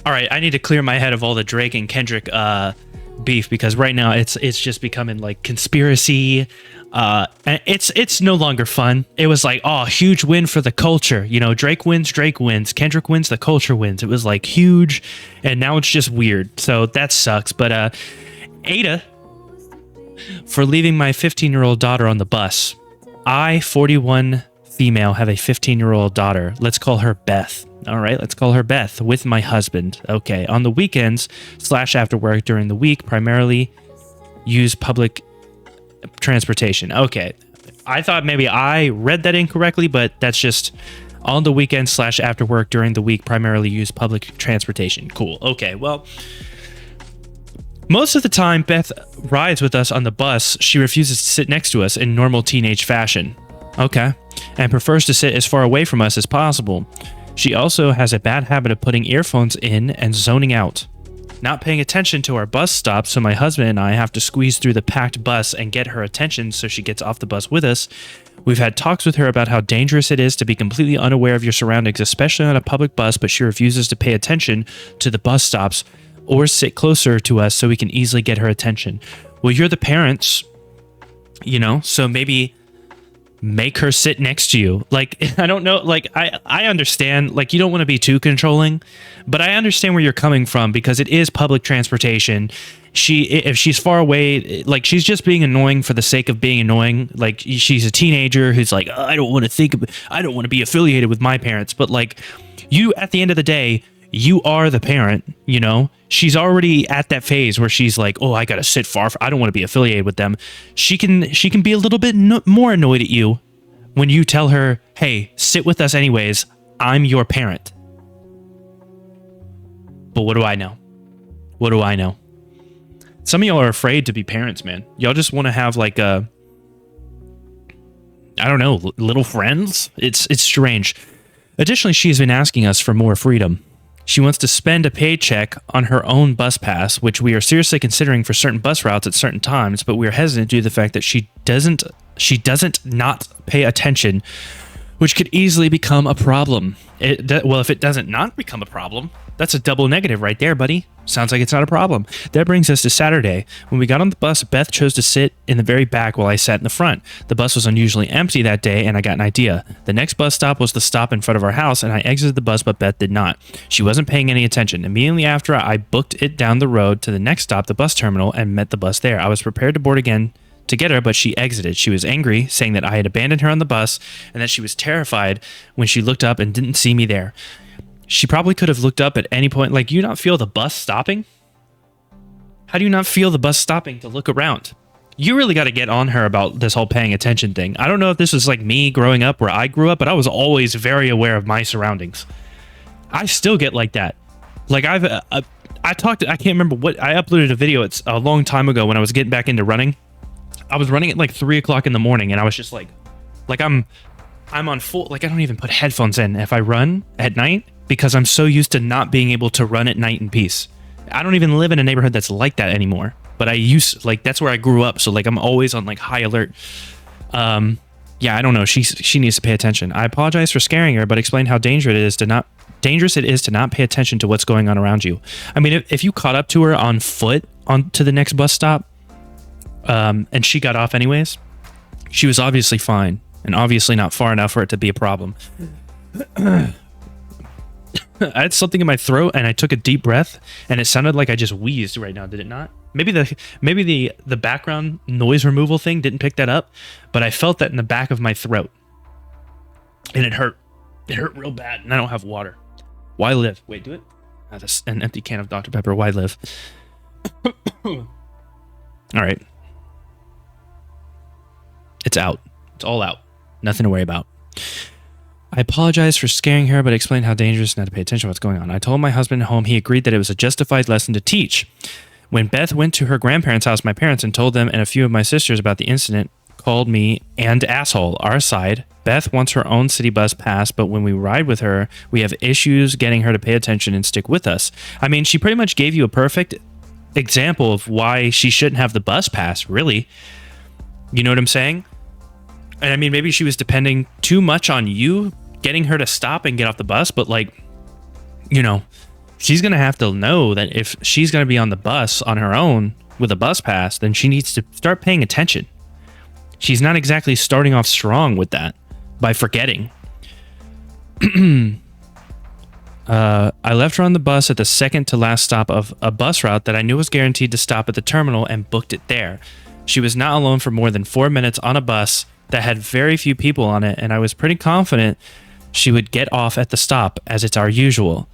All right, I need to clear my head of all the Drake and Kendrick beef, because right now it's just becoming like conspiracy. And it's no longer fun. It was like, oh, huge win for the culture. You know, Drake wins, Kendrick wins, the culture wins. It was like huge, and now it's just weird. So that sucks. But AITA for leaving my 15-year-old daughter on the bus. I, 41 female, have a 15-year-old daughter. Let's call her Beth. All right, let's call her Beth, with my husband. Okay, on the weekends / after work during the week, primarily use public transportation. Okay, I thought maybe I read that incorrectly, but that's just on the weekends / after work during the week, primarily use public transportation. Cool. Okay, well, most of the time Beth rides with us on the bus, she refuses to sit next to us in normal teenage fashion. Okay, and prefers to sit as far away from us as possible. She also has a bad habit of putting earphones in and zoning out, not paying attention to our bus stop, so my husband and I have to squeeze through the packed bus and get her attention so she gets off the bus with us. We've had talks with her about how dangerous it is to be completely unaware of your surroundings, especially on a public bus, but she refuses to pay attention to the bus stops or sit closer to us so we can easily get her attention. Well, you're the parents, you know, so maybe make her sit next to you. Like, I don't know, like, I understand, like, you don't want to be too controlling, but I understand where you're coming from, because it is public transportation. If she's far away, like, she's just being annoying for the sake of being annoying. Like, she's a teenager who's like, oh, I don't want to be affiliated with my parents. But like, you, at the end of the day, you are the parent, you know? She's already at that phase where she's like, oh, I gotta sit far. I don't want to be affiliated with them. She can be a little bit more annoyed at you when you tell her, hey, sit with us anyways. I'm your parent. But what do I know? What do I know? Some of y'all are afraid to be parents, man. Y'all just want to have like I don't know, little friends. It's strange. Additionally, she's been asking us for more freedom. She wants to spend a paycheck on her own bus pass, which we are seriously considering for certain bus routes at certain times, but we are hesitant due to the fact that she doesn't not pay attention, which could easily become a problem. Well, if it doesn't not become a problem, that's a double negative right there, buddy. Sounds like it's not a problem. That brings us to Saturday. When we got on the bus, Beth chose to sit in the very back while I sat in the front. The bus was unusually empty that day, and I got an idea. The next bus stop was the stop in front of our house, and I exited the bus, but Beth did not. She wasn't paying any attention. Immediately after, I booked it down the road to the next stop, the bus terminal, and met the bus there. I was prepared to board again to get her, but she exited. She was angry, saying that I had abandoned her on the bus, and that she was terrified when she looked up and didn't see me there. She probably could have looked up at any point. Like, you not feel the bus stopping? How do you not feel the bus stopping to look around? You really got to get on her about this whole paying attention thing. I don't know if this was like me growing up where I grew up, but I was always very aware of my surroundings. I still get like that. Like I can't remember what, I uploaded a video. It's a long time ago when I was getting back into running. I was running at like 3 o'clock in the morning, and I was just like I'm on full, like I don't even put headphones in if I run at night, because I'm so used to not being able to run at night in peace. I don't even live in a neighborhood that's like that anymore, but that's where I grew up. So like I'm always on like high alert. Yeah, I don't know. She needs to pay attention. I apologize for scaring her, but explain how dangerous it is to not pay attention to what's going on around you. I mean, if you caught up to her on foot to the next bus stop, and she got off anyways, she was obviously fine and obviously not far enough for it to be a problem. I had something in my throat, and I took a deep breath, and it sounded like I just wheezed right now. Did it not? Maybe the background noise removal thing didn't pick that up, but I felt that in the back of my throat, and it hurt. It hurt real bad, and I don't have water. Why live? Wait, do it? That's an empty can of Dr. Pepper. Why live? All right. It's out. It's all out. Nothing to worry about. I apologize for scaring her, but explained how dangerous not to pay attention to what's going on. I told my husband at home. He agreed that it was a justified lesson to teach. When Beth went to her grandparents' house, my parents, and told them and a few of my sisters about the incident, called me and asshole. Our side, Beth wants her own city bus pass, but when we ride with her, we have issues getting her to pay attention and stick with us. I mean, she pretty much gave you a perfect example of why she shouldn't have the bus pass, really. You know what I'm saying? And I mean, maybe she was depending too much on you getting her to stop and get off the bus, but like, you know, she's going to have to know that if she's going to be on the bus on her own with a bus pass, then she needs to start paying attention. She's not exactly starting off strong with that by forgetting. I left her on the bus at the second to last stop of a bus route that I knew was guaranteed to stop at the terminal and booked it there. She was not alone for more than 4 minutes on a bus that had very few people on it, and I was pretty confident she would get off at the stop, as it's our usual.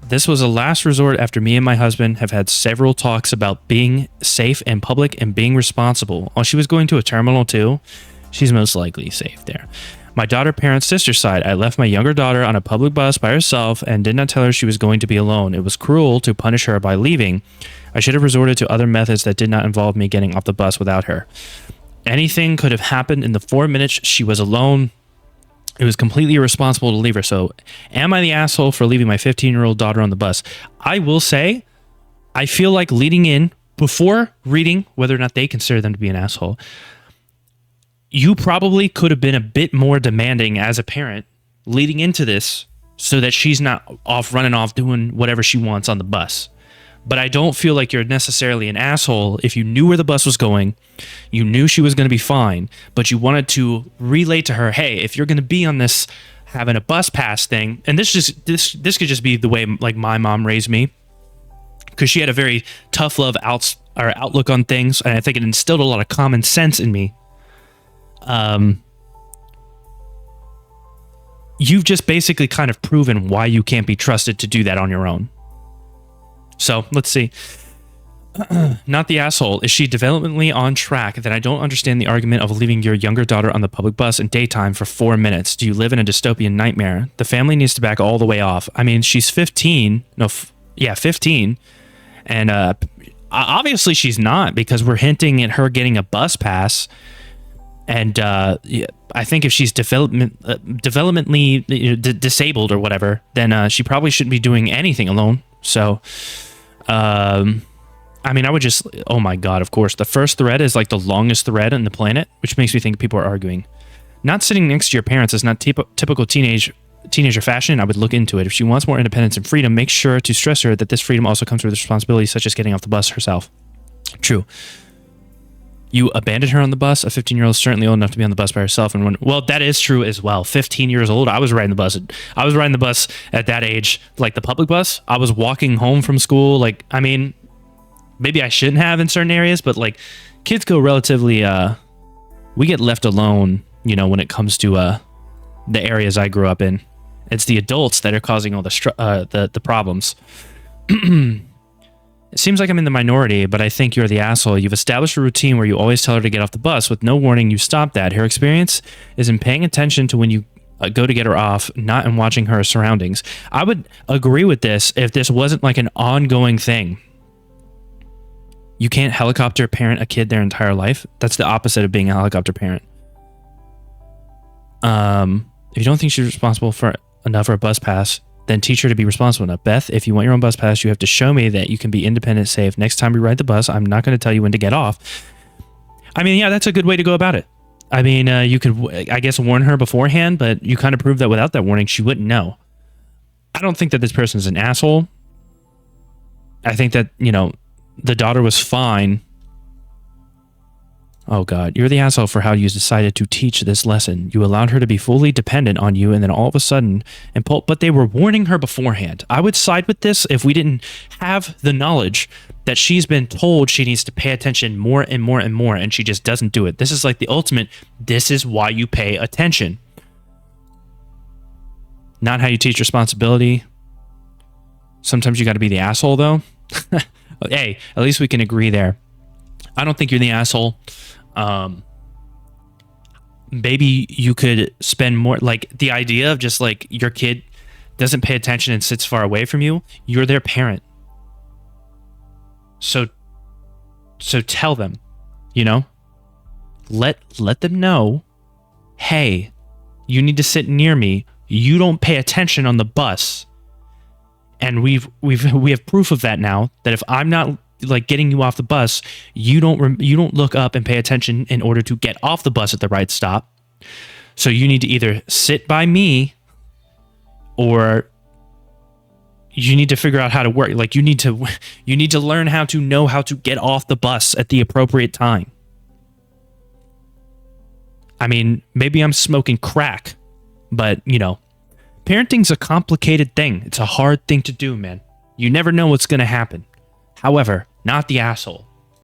This was a last resort after me and my husband have had several talks about being safe in public and being responsible. While she was going to a terminal too, she's most likely safe there. My daughter parents' sister's side, I left my younger daughter on a public bus by herself and did not tell her she was going to be alone. It was cruel to punish her by leaving. I should have resorted to other methods that did not involve me getting off the bus without her. Anything could have happened in the 4 minutes she was alone. It was completely irresponsible to leave her. So am I the asshole for leaving my 15-year-old daughter on the bus? I will say, I feel like leading in, before reading whether or not they consider them to be an asshole, you probably could have been a bit more demanding as a parent leading into this so that she's not running off doing whatever she wants on the bus. But I don't feel like you're necessarily an asshole if you knew where the bus was going, you knew she was going to be fine, but you wanted to relay to her, hey, if you're going to be on this having a bus pass thing, and this could just be the way like my mom raised me, because she had a very tough love outlook on things, and I think it instilled a lot of common sense in me. You've just basically kind of proven why you can't be trusted to do that on your own. So let's see. Not the asshole. Is she developmentally on track? Then I don't understand the argument of leaving your younger daughter on the public bus in daytime for 4 minutes. Do you live in a dystopian nightmare? The family needs to back all the way off. I mean, she's 15. 15. And obviously she's not, because we're hinting at her getting a bus pass. And I think if she's developmentally disabled or whatever, then she probably shouldn't be doing anything alone. So, I mean, I would just, oh my God, of course. The first thread is like the longest thread on the planet, which makes me think people are arguing. Not sitting next to your parents is not typical teenager fashion. I would look into it. If she wants more independence and freedom, make sure to stress her that this freedom also comes with responsibilities, such as getting off the bus herself. True. You abandoned her on the bus. A 15-year-old is certainly old enough to be on the bus by herself. And well, that is true as well. 15 years old. I was riding the bus. I was riding the bus at that age, like the public bus. I was walking home from school. Like, I mean, maybe I shouldn't have in certain areas, but like kids go relatively, we get left alone, you know, when it comes to the areas I grew up in. It's the adults that are causing all the problems. It seems like I'm in the minority, but I think you're the asshole. You've established a routine where you always tell her to get off the bus. With no warning, you stop that. Her experience is in paying attention to when you go to get her off, not in watching her surroundings. I would agree with this if this wasn't like an ongoing thing. You can't helicopter parent a kid their entire life. That's the opposite of being a helicopter parent. If you don't think she's responsible for enough for a bus pass, then teach her to be responsible enough. Beth, if you want your own bus pass, you have to show me that you can be independent, safe. Next time we ride the bus, I'm not going to tell you when to get off. I mean, yeah, that's a good way to go about it. I mean, you could, I guess, warn her beforehand, but you kind of proved that without that warning, she wouldn't know. I don't think that this person's an asshole. I think that, you know, the daughter was fine. Oh God, you're the asshole for how you decided to teach this lesson. You allowed her to be fully dependent on you, and then all of a sudden, but they were warning her beforehand. I would side with this if we didn't have the knowledge that she's been told she needs to pay attention more and more and more, and she just doesn't do it. This is like the ultimate, this is why you pay attention. Not how you teach responsibility. Sometimes you got to be the asshole, though. Hey, at least we can agree there. I don't think you're the asshole. Maybe you could spend more, like the idea of just like your kid doesn't pay attention and sits far away from you. You're their parent. So tell them, you know, let them know, hey, you need to sit near me. You don't pay attention on the bus. And we have proof of that now, that if I'm not like getting you off the bus, you don't look up and pay attention in order to get off the bus at the right stop. So you need to either sit by me or you need to figure out how to work. Like you need to learn how to know how to get off the bus at the appropriate time. I mean, maybe I'm smoking crack, but parenting's a complicated thing. It's a hard thing to do, man. You never know what's going to happen. However, not the asshole.